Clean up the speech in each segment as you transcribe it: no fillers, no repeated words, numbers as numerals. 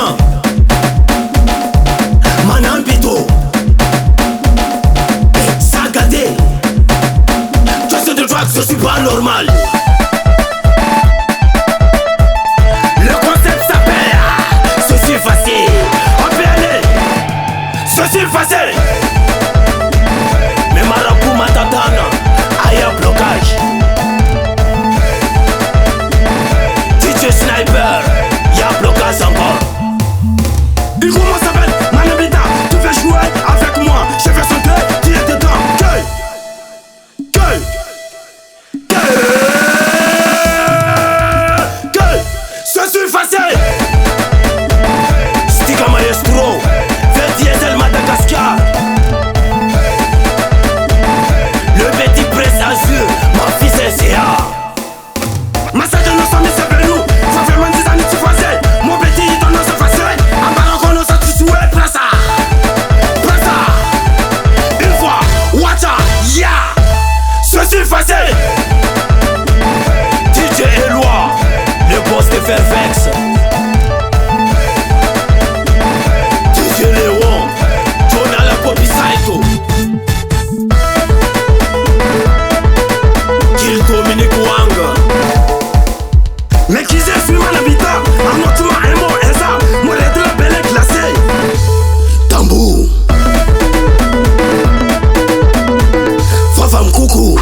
temps. Manambito Sagadé. Question de drogue, je suis pas normal. Le concept s'appelle Suis Fâché. On peut aller. Suis Fâché. Mais marabout matatana, aïe un blocage. DJ Sniper, y'a blocage encore. Il comment s'appelle Manabita, tu veux jouer avec moi? Je vais chanter, tu es dedans. Je suis Fâché. Stiga maestro, fait diesel Madagascar. Le petit presse azur, mon fils est CA. Massage de nos sommes, c'est vers nous. Ça fait moins 10 années que tu faisais. Mon petit, il donne se passer. En baron, on s'en tue, pressa. Une fois, watcha, ya. Je suis Fâché. DJ Eloi, le boss de Fairfax. DJ Léon, Jonah la Poppy Saito. Kill Dominique Wang. Mais qui j'ai filmé l'habitat, un motivement un mot et ça, mon aide la belle est classée. Tambour. Fafam coucou.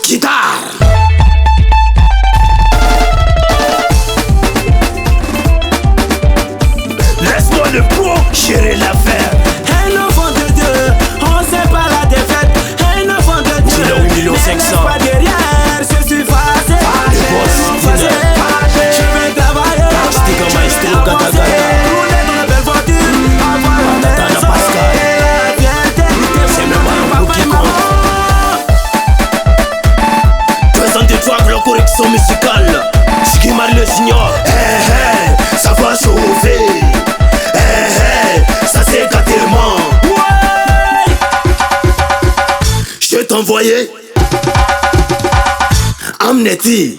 Guitare. Laisse-moi le pro gérer l'affaire. Un enfant de Dieu, on sait pas la défaite. Un enfant de Dieu, 8,5 pas derrière, je suis Fâché. Je vais travailler, Stiga maestro, gata gata. rouler dans la belle voiture, avoir Tata des Pascal. soirées, fierté, C'est le marabout qui compte. Présente de toi la correction musicale. Ski Marie le Junior. Ça va chauffer. Ça c'est gâtement. Je t'envoyais Amneti.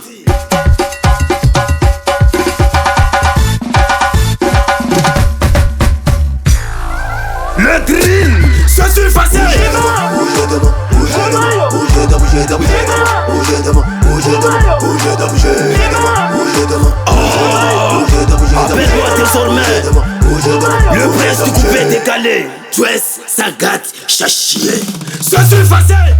Le drill. Je suis Fâché. Appelle-moi désormais le prince du coupé décalé. Dress, ça gâte, chachier. Je suis Fâché.